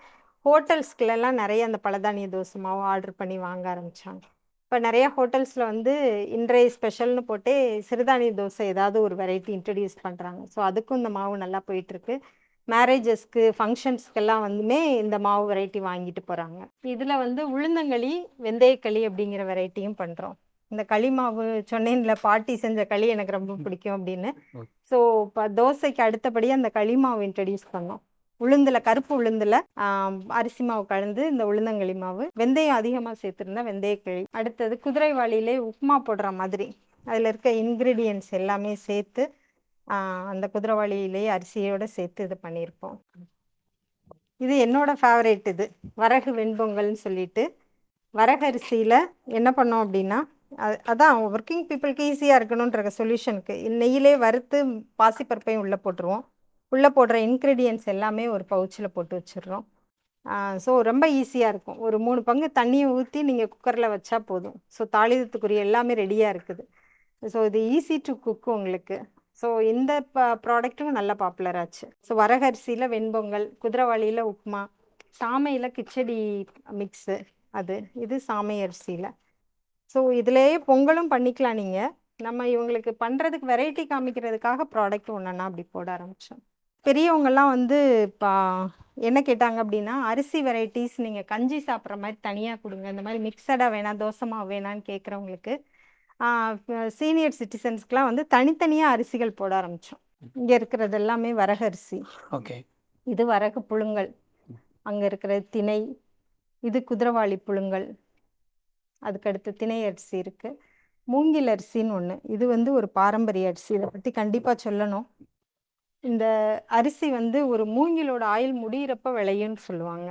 ஹோட்டல்ஸ்க்குலாம் நிறைய அந்த பலதானிய தோசை மாவு ஆர்டர் பண்ணி வாங்க ஆரம்பித்தாங்க. இப்போ நிறைய ஹோட்டல்ஸில் வந்து இன்றைய ஸ்பெஷல்னு போட்டே சிறுதானிய தோசை ஏதாவது ஒரு வெரைட்டி இன்ட்ரடியூஸ் பண்ணுறாங்க. ஸோ அதுக்கும் இந்த மாவு நல்லா போயிட்டுருக்கு. மேரேஜஸ்க்கு, ஃபங்க்ஷன்ஸ்க்கெல்லாம் வந்துமே இந்த மாவு வெரைட்டி வாங்கிட்டு போகிறாங்க. இதில் வந்து உளுந்தங்களி, வெந்தயக்களி அப்படிங்கிற வெரைட்டியும் பண்ணுறோம். இந்த களி மாவு சொன்னேன்ல, பாட்டி செஞ்ச களி எனக்கு ரொம்ப பிடிக்கும் அப்படின்னு. ஸோ இப்போ தோசைக்கு அடுத்தபடியாக அந்த களி மாவு இன்ட்ரடியூஸ் பண்ணோம். உளுந்தில், கருப்பு உளுந்தில் அரிசி மாவு கலந்து இந்த உளுந்தங்களி மாவு, வெந்தயம் அதிகமாக சேர்த்துருந்தா வெந்தயக்களி. அடுத்தது குதிரைவாளியிலே உப்புமா போடுற மாதிரி அதில் இருக்க இன்க்ரீடியன்ட்ஸ் எல்லாமே சேர்த்து அந்த குதிரைவாளியிலே அரிசியோடு சேர்த்து இது பண்ணியிருப்போம். இது என்னோட ஃபேவரேட். இது வரகு வெண்பொங்கல்னு சொல்லிட்டு வரகரிசியில் என்ன பண்ணோம் அப்படின்னா, அதான் ஒர்க்கிங் பீப்புளுக்கு ஈஸியாக இருக்கணுன்ற சொல்யூஷனுக்கு நெய்யிலே வறுத்து பாசிப்பருப்பையும் உள்ளே போட்டுருவோம். உள்ளே போடுற இன்க்ரீடியன்ட்ஸ் எல்லாமே ஒரு பவுச்சில் போட்டு வச்சிடுறோம். ஸோ ரொம்ப ஈஸியாக இருக்கும். ஒரு 3 பங்கு தண்ணியை ஊற்றி நீங்கள் குக்கரில் வச்சா போதும். ஸோ தாளிதத்துக்குரிய எல்லாமே ரெடியாக இருக்குது. ஸோ இது ஈஸி டு குக் உங்களுக்கு. ஸோ இந்த ப்ராடக்ட்டும் நல்ல பாப்புலர் ஆச்சு. ஸோ வரகரிசியில் வெண்பொங்கல், குதிரைவாளியில் உப்புமா, சாமையில் கிச்சடி மிக்ஸு, இது சாமை அரிசியில். ஸோ இதிலேயே பொங்கலும் பண்ணிக்கலாம் நீங்கள். நம்ம இவங்களுக்கு பண்ணுறதுக்கு வெரைட்டி காமிக்கிறதுக்காக ப்ராடக்ட் ஒன்றா அப்படி போட ஆரம்பித்தோம். பெரியவங்கெல்லாம் வந்து இப்போ என்ன கேட்டாங்க அப்படின்னா, அரிசி வெரைட்டிஸ் நீங்கள் கஞ்சி சாப்பிட்ற மாதிரி தனியாக கொடுங்க, இந்த மாதிரி மிக்சடாக வேணாம், தோசை மாவு வேணான்னு கேட்குறவங்களுக்கு சீனியர் சிட்டிசன்ஸ்க்குலாம் வந்து தனித்தனியாக அரிசிகள் போட ஆரம்பித்தோம். இங்கே இருக்கிறது எல்லாமே வரகரிசி. ஓகே. இது வரகு புழுங்கல், அங்கே இருக்கிற திணை, இது குதிரைவாளி புழுங்கல், அதுக்கடுத்து திணை அரிசி இருக்குது. மூங்கில் அரிசின்னு ஒன்று, இது வந்து ஒரு பாரம்பரிய அரிசி. இதை பற்றி கண்டிப்பாக சொல்லணும். இந்த அரிசி வந்து ஒரு மூங்கிலோட ஆயில் முடிகிறப்ப விளையும்னு சொல்லுவாங்க.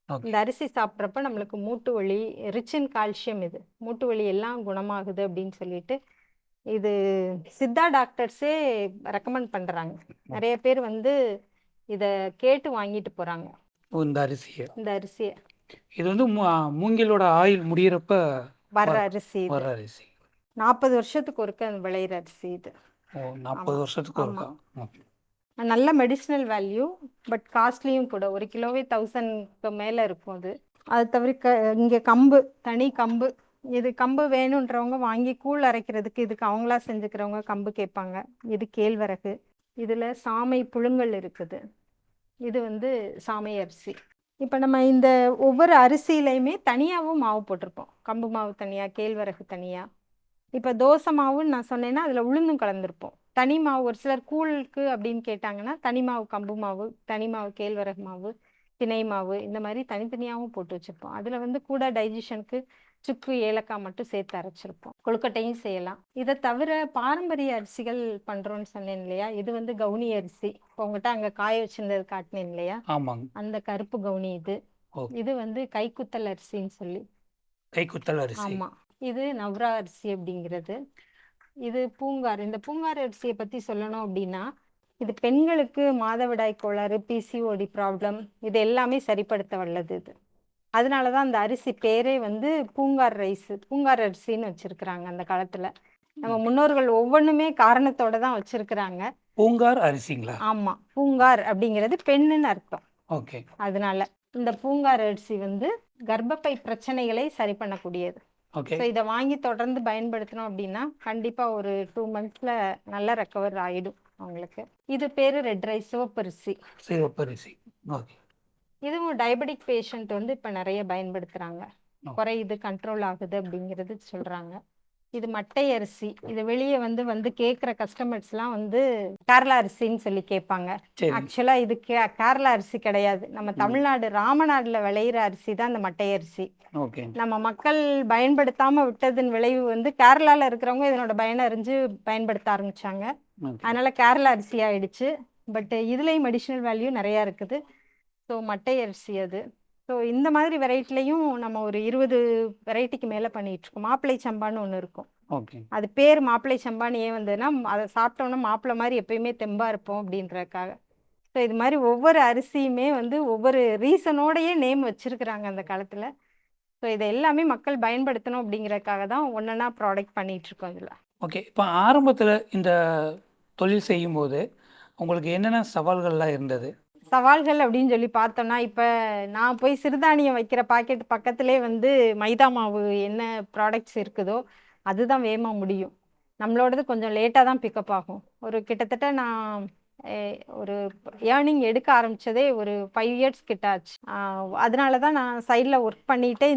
இந்த அரிசி சாப்பிட்றப்ப நம்மளுக்கு மூட்டு வலி, ரிச் இன் கால்சியம், இது மூட்டு வலி எல்லாம் குணமாகுது அப்படின்னு சொல்லிட்டு இது சித்தா டாக்டர்ஸே ரெக்கமெண்ட் பண்ணுறாங்க. நிறைய பேர் வந்து இதை கேட்டு வாங்கிட்டு போகிறாங்க. இந்த அரிசியை இது வந்து மூங்கிலோட ஆயில் முடிகிறப்ப வர்ற அரிசி. வர அரிசி 40 வருஷத்துக்கு ஒருக்க விளையிற அரிசி இது. 40 வருஷத்துக்கு ஒருக்கா. நல்ல மெடிசினல் வேல்யூ, பட் காஸ்ட்லியும் கூட. 1 கிலோவே 1000க்கு மேலே இருக்கும். அது தவிர இங்கே கம்பு, தனி கம்பு. இது கம்பு வேணுன்றவங்க வாங்கி கூழ் அரைக்கிறதுக்கு, இதுக்கு அவங்களா செஞ்சுக்கிறவங்க கம்பு கேட்பாங்க. இது கேழ்வரகு. இதில் சாமை புழுங்கல் இருக்குது. இது வந்து சாமை அரிசி. இப்போ நம்ம இந்த ஒவ்வொரு அரிசியிலையுமே தனியாகவும் மாவு போட்டிருப்போம். கம்பு மாவு தனியாக, கேழ்வரகு தனியாக. இப்போ தோசை மாவுன்னு நான் சொன்னேன்னா அதில் உளுந்தும் கலந்துருப்போம். தனி மாவு ஒரு சிலர் கூழுக்கு அப்படின்னு கேட்டாங்கன்னா தனி மாவு கம்பு மாவு, தனி மாவு கேழ்வரகு மாவு, திணை மாவு, இந்த மாதிரி தனித்தனியாகவும் போட்டு வச்சுருப்போம். அதில் வந்து கூட டைஜஷனுக்கு சுக்கு, ஏலக்காய் மட்டும் சேர்த்து அரைச்சிருப்போம். கொழுக்கட்டையும் செய்யலாம். இதை தவிர பாரம்பரிய அரிசிகள் பண்ணுறோன்னு சொன்னேன் இல்லையா, இது வந்து கவுனி அரிசி. இப்போ உங்கள்கிட்ட அங்கே காய வச்சிருந்தது காட்டினேன் இல்லையா, அந்த கருப்பு கவுனி. இது வந்து கைக்குத்தல் அரிசின்னு சொல்லி. கைக்குத்தல் அரிசி. ஆமாம். இது நவ்ரா அரிசி அப்படிங்கிறது. இது பூங்கார். இந்த பூங்கார் அரிசியை பற்றி சொல்லணும் அப்படின்னா, இது பெண்களுக்கு மாதவிடாய் கோளாறு, பிசிஓடி ப்ராப்ளம், இது எல்லாமே சரிப்படுத்த வல்லது இது. அதனால தான் அந்த அரிசி பேரே வந்து பூங்கார் ரைஸ், பூங்கார் அரிசின்னு வச்சிருக்கிறாங்க அந்த காலத்தில். நம்ம முன்னோர்கள் ஒவ்வொன்றுமே காரணத்தோட தான் வச்சிருக்கிறாங்க. பூங்கார் அரிசிங்களா? ஆமாம். பூங்கார் அப்படிங்கிறது பெண்ணுன்னு அர்த்தம். ஓகே. அதனால இந்த பூங்கார் அரிசி வந்து கர்ப்பப்பை பிரச்சனைகளை சரி பண்ணக்கூடியது. ஸோ இதை வாங்கி தொடர்ந்து பயன்படுத்தினோம் அப்படின்னா கண்டிப்பாக ஒரு 2 monthsல நல்லா ரெக்கவர் ஆகிடும் அவங்களுக்கு. இது பேர் ரெட் ரைஸ், சிவப்பரிசி. சிவப்பரிசி. ஓகே. இதுவும் டயபெட்டிக் பேஷண்ட் வந்து இப்போ நிறைய பயன்படுத்துகிறாங்க. ஓ. குறையுது, கண்ட்ரோல் ஆகுது அப்படிங்கிறது சொல்கிறாங்க. இது மட்டை அரிசி. இது வெளியே வந்து வந்து கேட்குற கஸ்டமர்ஸ்லாம் வந்து கேரளா அரிசின்னு சொல்லி கேட்பாங்க. சரி. ஆக்சுவலாக இது கேரளா அரிசி கிடையாது. நம்ம தமிழ்நாடு ராமநாட்டில் விளையிற அரிசி தான் இந்த மட்டை அரிசி. ஓகே. நம்ம மக்கள் பயன்படுத்தாமல் விட்டதன் விளைவு வந்து கேரளாவில் இருக்கிறவங்க இதனோட பயனை அறிஞ்சு பயன்படுத்த ஆரம்பித்தாங்க. ஓகே. அதனால் கேரளா அரிசி ஆயிடுச்சு. பட் இதுலேயும் மெடிஷனல் வேல்யூ நிறையா இருக்குது. ஸோ மட்டை அரிசி அது. ஸோ இந்த மாதிரி வெரைட்டிலையும் நம்ம ஒரு 20 வெரைட்டிக்கு மேலே பண்ணிகிட்ருக்கோம். மாப்பிள்ளை சம்பான்னு ஒன்று இருக்கும். ஓகே. அது பேர் மாப்பிள்ளை சம்பான்னு ஏன் வந்ததுன்னா அதை சாப்பிட்டோன்னா மாப்பிள்ளை மாதிரி எப்பயுமே தெம்பாக இருப்போம் அப்படின்றதுக்காக. ஸோ இது மாதிரி ஒவ்வொரு அரிசியுமே வந்து ஒவ்வொரு ரீசனோடையே நேம் வச்சுருக்குறாங்க அந்த காலத்தில். ஸோ இதை எல்லாமே மக்கள் பயன்படுத்தணும் அப்படிங்கிறதுக்காக தான் ஒன்றா ப்ராடக்ட் பண்ணிகிட்ருக்கோம் இதில். ஓகே. இப்போ ஆரம்பத்தில் இந்த தொழில் செய்யும்போது உங்களுக்கு என்னென்ன சவால்கள்லாம் இருந்தது? சவால்கள் அப்படின்னு சொல்லி பார்த்தோம்னா, இப்போ நான் போய் சிறுதானியம் வைக்கிற பாக்கெட் பக்கத்திலே வந்து மைதா மாவு என்ன ப்ராடக்ட்ஸ் இருக்குதோ அதுதான் வேகமாக முடியும். நம்மளோடது கொஞ்சம் லேட்டாக தான் பிக்கப் ஆகும். ஒரு கிட்டத்தட்ட நான் ஒரு ஏர்னிங் எடுக்க ஆரம்பித்ததே ஒரு 5 இயர்ஸ் கிட்ட ஆச்சு. அதனால தான் நான் சைடில் ஒர்க் பண்ணிகிட்டே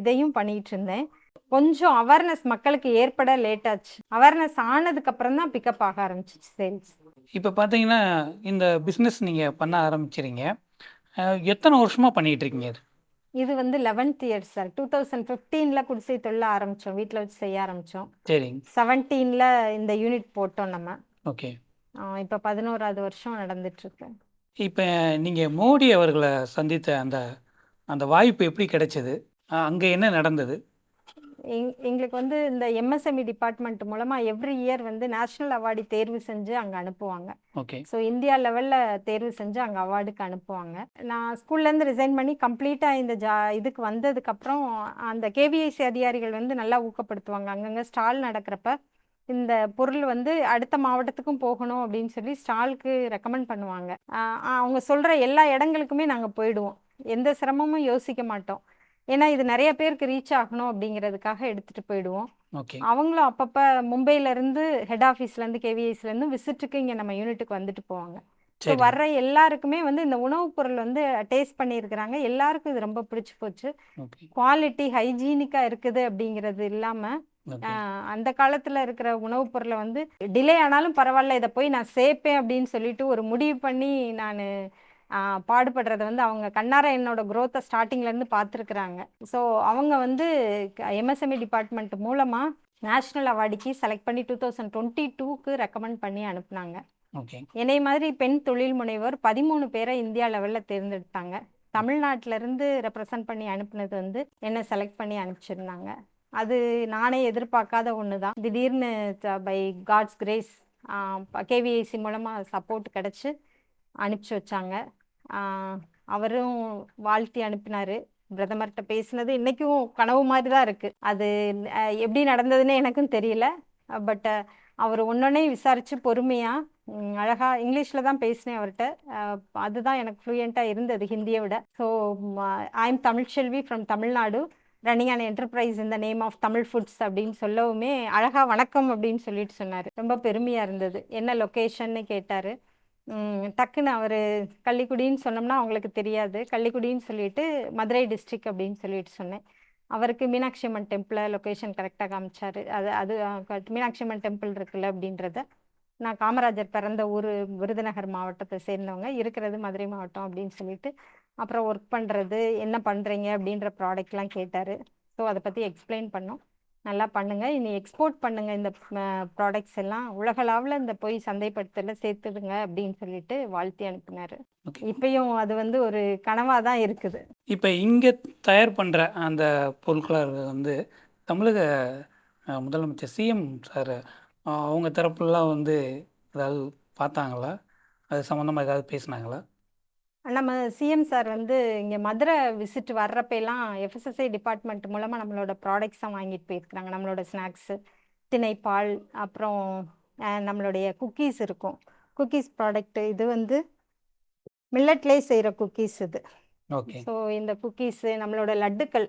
இதையும் பண்ணிகிட்டு இருந்தேன். கொஞ்சம் அவேர்னஸ் மக்களுக்கு ஏற்பட லேட் ஆச்சு. அவேர்னஸ் ஆனதுக்கப்புறம் தான் பிக்கப் ஆக ஆரம்பிச்சிச்சு சேல்ஸ். இப்போ பார்த்தீங்கன்னா இந்த பிஸ்னஸ் நீங்கள் பண்ண ஆரம்பிச்சிருங்க. எத்தனை வருஷமாக பண்ணிகிட்டு இருக்கீங்க இது? இது வந்து 11th இயர்ஸ் சார். 2015ல் குடிசை தொழில் ஆரம்பித்தோம். வீட்டில் வச்சு செய்ய ஆரம்பித்தோம். சரிங்க. 17ல் இந்த யூனிட் போட்டோம் நம்ம. ஓகே. இப்போ 11வது வருஷம் நடந்துட்டுருக்கு. இப்போ நீங்கள் மோடி அவர்களை சந்தித்த அந்த அந்த வாய்ப்பு எப்படி கிடைச்சது? அங்கே என்ன நடந்தது? எங்களுக்கு வந்து இந்த எம்எஸ்எம்இ டிபார்ட்மெண்ட் மூலமாக எவ்ரி இயர் வந்து நேஷ்னல் அவார்டு தேர்வு செஞ்சு அங்கே அனுப்புவாங்க. ஓகே. ஸோ இந்தியா லெவலில் தேர்வு செஞ்சு அங்கே அவார்டுக்கு அனுப்புவாங்க. நான் ஸ்கூல்லேருந்து ரிசைன் பண்ணி கம்ப்ளீட்டாக இந்த இதுக்கு வந்ததுக்கப்புறம் அந்த கேவிஐசி அதிகாரிகள் வந்து நல்லா ஊக்கப்படுத்துவாங்க. அங்கங்கே ஸ்டால் நடக்கிறப்ப இந்த பொருள் வந்து அடுத்த மாவட்டத்துக்கும் போகணும் அப்படின்னு சொல்லி ஸ்டாலுக்கு ரெக்கமெண்ட் பண்ணுவாங்க. அவங்க சொல்கிற எல்லா இடங்களுக்குமே நாங்கள் போயிடுவோம். எந்த சிரமமும் யோசிக்க மாட்டோம். ஏன்னா இது நிறைய பேருக்கு ரீச் ஆகணும் அப்படிங்கிறதுக்காக எடுத்துகிட்டு போயிடுவோம். ஓகே. அவங்களும் அப்பப்போ மும்பையிலேருந்து ஹெட் ஆஃபீஸ்லேருந்து கேவிஐஸ்லேருந்து விசிட்டுக்கு இங்கே நம்ம யூனிட்டுக்கு வந்துட்டு போவாங்க. ஸோ சரி. வர்ற எல்லாருக்குமே வந்து இந்த உணவுப் பொருள் வந்து டேஸ்ட் பண்ணியிருக்கிறாங்க. எல்லாருக்கும் இது ரொம்ப பிடிச்சி போச்சு. ஓகே. குவாலிட்டி ஹைஜீனிக்காக இருக்குது அப்படிங்கிறது இல்லாமல் ஓகே. அந்த காலத்தில் இருக்கிற உணவுப் பொருளை வந்து டிலே ஆனாலும் பரவாயில்ல இதை போய் நான் சேர்ப்பேன் அப்படின்னு சொல்லிட்டு ஒரு முடிவு பண்ணி நான் பாடுபடுறத வந்து அவங்க கண்ணார என்னோட க்ரோத்தை ஸ்டார்டிங்லேருந்து பார்த்துருக்குறாங்க. ஸோ அவங்க வந்து எம்எஸ்எம்இ டிபார்ட்மெண்ட் மூலமாக நேஷ்னல் அவார்டுக்கு செலக்ட் பண்ணி 2022க்கு ரெக்கமெண்ட் பண்ணி அனுப்புனாங்க. ஓகே. என்னை மாதிரி பெண் தொழில் முனைவோர் 13 பேரை இந்தியா லெவலில் தேர்ந்தெடுத்தாங்க. தமிழ்நாட்டிலேருந்து ரெப்ரசன்ட் பண்ணி அனுப்புனது வந்து என்னை செலக்ட் பண்ணி அனுப்பிச்சிருந்தாங்க. அது நானே எதிர்பார்க்காத ஒன்று தான். திடீர்னு பை காட்ஸ் கிரேஸ் கேவிஐசி மூலமாக சப்போர்ட் கிடச்சி அனுப்பிச்சி வச்சாங்க. அவரும் வாழ்த்தி அனுப்பினார். பிரதமர்கிட்ட பேசினது இன்றைக்கும் கனவு மாதிரி தான் இருக்குது. அது எப்படி நடந்ததுன்னு எனக்கும் தெரியல. பட் அவர் ஒன்றொன்னையும் விசாரித்து பொறுமையாக அழகாக இங்கிலீஷில் தான் பேசினேன் அவர்கிட்ட. அதுதான் எனக்கு ஃப்ளூயண்ட்டாக இருந்தது ஹிந்தியை விட. So I am Tamilselvi from Tamil Nadu running an enterprise இந்த நேம் ஆஃப் தமிழ் ஃபுட்ஸ் அப்படின்னு சொல்லவுமே அழகாக வணக்கம் அப்படின்னு சொல்லிட்டு சொன்னார். ரொம்ப பெருமையாக இருந்தது. என்ன லொக்கேஷன்னு கேட்டார். டக்குன்னு அவர் கள்ளிக்குடின்னு சொன்னோம்னா அவங்களுக்கு தெரியாது. கள்ளிக்குடின்னு சொல்லிட்டு மதுரை டிஸ்ட்ரிக்ட் அப்படின்னு சொல்லிட்டு சொன்னேன். அவருக்கு மீனாட்சி அம்மன் டெம்பிளை லொக்கேஷன் கரெக்டாக காமிச்சார். அது மீனாட்சி அம்மன் டெம்பிள் இருக்குல்ல அப்படின்றத நான் காமராஜர் பிறந்த ஊர் விருதுநகர் மாவட்டத்தை சேர்ந்தவங்க, இருக்கிறது மதுரை மாவட்டம் அப்படின்னு சொல்லிட்டு அப்புறம் ஒர்க் பண்ணுறது என்ன பண்ணுறீங்க அப்படின்ற ப்ராடக்ட்லாம் கேட்டார். ஸோ அதை பற்றி எக்ஸ்பிளைன் பண்ணோம். நல்லா பண்ணுங்கள், இனி எக்ஸ்போர்ட் பண்ணுங்கள், இந்த ப்ராடக்ட்ஸ் எல்லாம் உலகளவில் இந்த போய் சந்தைப்படுத்தல சேர்த்துடுங்க அப்படின்னு சொல்லிட்டு வாழ்த்தி அனுப்பினார். இப்பயும் அது வந்து ஒரு கனவாக தான் இருக்குது. இப்போ இங்கே தயார் பண்ணுற அந்த பொருட்களை வந்து தமிழக முதலமைச்சர் சிஎம் சார் அவங்க தரப்புலாம் வந்து ஏதாவது பார்த்தாங்களா? அது சம்மந்தமாக ஏதாவது பேசினாங்களா? நம்ம சிஎம் சார் வந்து இங்கே மதுரை விசிட் வர்றப்பெல்லாம் எஃப்எஸ்எஸ்ஐ டிபார்ட்மெண்ட் மூலமாக நம்மளோட ப்ராடக்ட்ஸை வாங்கிட்டு போயிருக்கிறாங்க. நம்மளோட ஸ்நாக்ஸு, திணைப்பால், அப்புறம் நம்மளுடைய குக்கீஸ் இருக்கும். குக்கீஸ் ப்ராடக்ட்டு இது வந்து மில்லட்லேயே செய்கிற குக்கீஸ் இது. ஓகே. ஸோ இந்த குக்கீஸு, நம்மளோட லட்டுக்கள்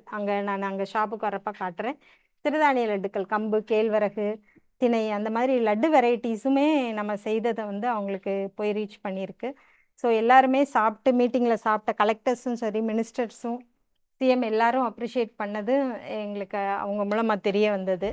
நான் அங்கே ஷாப்புக்கு வரப்போ காட்டுறேன். சிறுதானிய லட்டுக்கள், கம்பு, கேழ்வரகு, திணை, அந்த மாதிரி லட்டு வெரைட்டிஸுமே நம்ம செய்ததை வந்து அவங்களுக்கு போய் ரீச் பண்ணியிருக்கு. ஸோ எல்லாருமே சாப்பிட்டு மீட்டிங்கில் சாப்பிட்ட கலெக்டர்ஸும் சரி, மினிஸ்டர்ஸும், சிஎம் எல்லாரும் அப்ரிஷியேட் பண்ணது எங்களுக்கு அவங்க மூலமாக தெரிய வந்தது.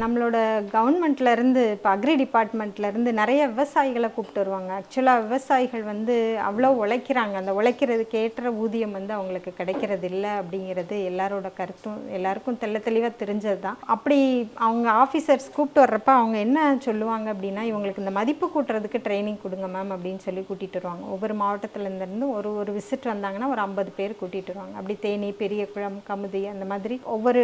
நம்மளோட கவர்மெண்ட்லேருந்து இப்போ அக்ரி டிபார்ட்மெண்ட்லேருந்து நிறைய விவசாயிகளை கூப்பிட்டு வருவாங்க. ஆக்சுவலாக விவசாயிகள் வந்து அவ்வளோ உழைக்கிறாங்க. அந்த உழைக்கிறதுக்கு ஏற்ற ஊதியம் வந்து அவங்களுக்கு கிடைக்கிறது இல்லை அப்படிங்கிறது எல்லாரோட கருத்தும் எல்லாருக்கும் தெளிவாக தெரிஞ்சது தான். அப்படி அவங்க ஆஃபீஸர்ஸ் கூப்பிட்டு வர்றப்ப அவங்க என்ன சொல்லுவாங்க அப்படின்னா, இவங்களுக்கு இந்த மதிப்பு கூட்டுறதுக்கு ட்ரைனிங் கொடுங்க மேம் அப்படின்னு சொல்லி கூட்டிகிட்டு வருவாங்க. ஒவ்வொரு மாவட்டத்துலேருந்து ஒரு விசிட் வந்தாங்கன்னா ஒரு 50 பேர் கூட்டிகிட்டு வருவாங்க. அப்படி தேனி, பெரியகுளம், கமுதி அந்த மாதிரி ஒவ்வொரு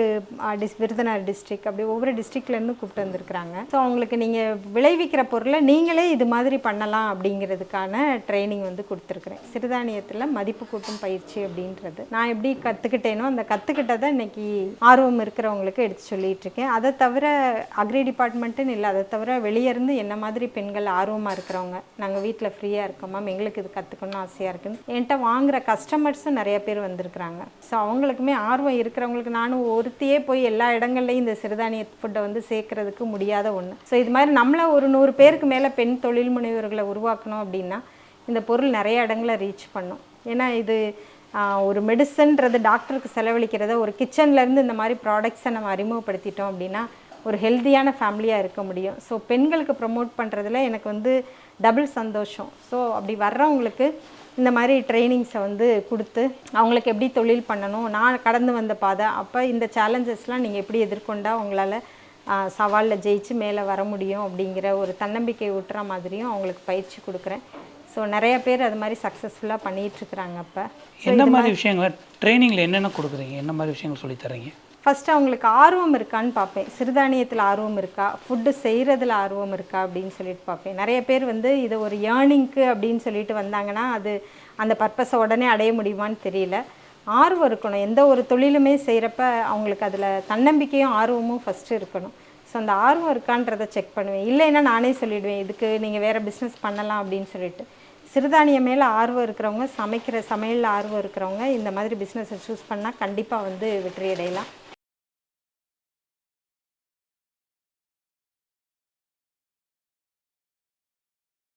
விருதுநகர் டிஸ்ட்ரிக்ட் அப்படி ஒவ்வொரு டிஸ்ட்ரிக்ட்லேருந்து கூப்பிட்டு வந்திருக்கிறாங்க. ஸோ அவங்களுக்கு நீங்கள் விளைவிக்கிற பொருளை நீங்களே இது மாதிரி பண்ணலாம் அப்படிங்கிறதுக்கான ட்ரைனிங் வந்து கொடுத்துருக்குறேன். சிறுதானியத்தில் மதிப்பு கூட்டும் பயிற்சி அப்படின்றது நான் எப்படி கற்றுக்கிட்டேனோ அந்த கற்றுக்கிட்டதை இன்னைக்கு ஆர்வம் இருக்கிறவங்களுக்கு எடுத்து சொல்லிட்டு இருக்கேன். அதை தவிர அக்ரி டிபார்ட்மெண்ட்டுன்னு இல்லை, அதை தவிர வெளியேருந்து என்ன மாதிரி பெண்கள் ஆர்வமாக இருக்கிறவங்க, நாங்கள் வீட்டில் ஃப்ரீயாக இருக்கோம் மேம், எங்களுக்கு இது கற்றுக்கணும்னு ஆசையாக இருக்குன்னு என்கிட்ட வாங்குகிற கஸ்டமர்ஸும் நிறைய பேர் வந்திருக்கிறாங்க. ஸோ அவங்களுக்குமே ஆர்வம் இருக்கிறவங்களுக்கு, நானும் ஒருத்தியே போய் எல்லா இடங்கள்லையும் இந்த சிறுதானிய ஃபுட்டை வந்து சேர்க்கறதுக்கு முடியாத ஒன்று. ஸோ இது மாதிரி நம்மளை ஒரு 100 பேருக்கு மேலே பெண் தொழில் முனைவர்களை உருவாக்கணும் அப்படின்னா இந்த பொருள் நிறைய இடங்களை ரீச் பண்ணும். ஏன்னா இது ஒரு மெடிசன்றது டாக்டருக்கு செலவழிக்கிறத ஒரு கிச்சன்லேருந்து இந்த மாதிரி ப்ராடக்ட்ஸை நம்ம அறிமுகப்படுத்திட்டோம் அப்படின்னா ஒரு ஹெல்த்தியான ஃபேமிலியாக இருக்க முடியும். ஸோ பெண்களுக்கு ப்ரமோட் பண்ணுறதுல எனக்கு வந்து டபுள் சந்தோஷம். ஸோ அப்படி வர்றவங்களுக்கு இந்த மாதிரி ட்ரைனிங்ஸை வந்து கொடுத்து அவங்களுக்கு எப்படி தொழில் பண்ணணும், நான் கடந்து வந்த பாதை, அப்போ இந்த சேலஞ்சஸ்லாம் நீங்கள் எப்படி எதிர்கொண்டா உங்களால் சவாலில் ஜெயிச்சு மேலே வர முடியும் அப்படிங்கிற ஒரு தன்னம்பிக்கை ஊட்டுற மாதிரியும் அவங்களுக்கு பயிற்சி கொடுக்குறேன். ஸோ நிறைய பேர் அது மாதிரி சக்ஸஸ்ஃபுல்லாக பண்ணிகிட்ருக்குறாங்க. அப்போ என்ன மாதிரி விஷயங்கள் ட்ரைனிங்கில் என்னென்ன கொடுக்குறீங்க, என்ன மாதிரி விஷயங்கள் சொல்லித்தரீங்க? ஃபஸ்ட்டு அவங்களுக்கு ஆர்வம் இருக்கான்னு பார்ப்பேன். சிறுதானியத்தில் ஆர்வம் இருக்கா, ஃபுட்டு செய்கிறதுல ஆர்வம் இருக்கா அப்படின்னு சொல்லிட்டு பார்ப்பேன். நிறைய பேர் வந்து இதை ஒரு ஏர்னிங்க்கு அப்படின்னு சொல்லிட்டு வந்தாங்கன்னா அது அந்த பர்பஸை உடனே அடைய முடியுமான்னு தெரியல. ஆர்வம் இருக்கணும். எந்த ஒரு தொழிலுமே செய்கிறப்ப அவங்களுக்கு அதில் தன்னம்பிக்கையும் ஆர்வமும் ஃபஸ்ட்டு இருக்கணும். ஸோ அந்த ஆர்வம் இருக்கான்றதை செக் பண்ணுவேன். இல்லைன்னா நானே சொல்லிவிடுவேன், இதுக்கு நீங்கள் வேறு பிஸ்னஸ் பண்ணலாம் அப்படின்னு சொல்லிட்டு. சிறுதானியம் மேலே ஆர்வம் இருக்கிறவங்க, சமையலில் ஆர்வம் இருக்கிறவங்க இந்த மாதிரி பிஸ்னஸை சூஸ் பண்ணால் கண்டிப்பாக வந்து வெற்றி அடையலாம்.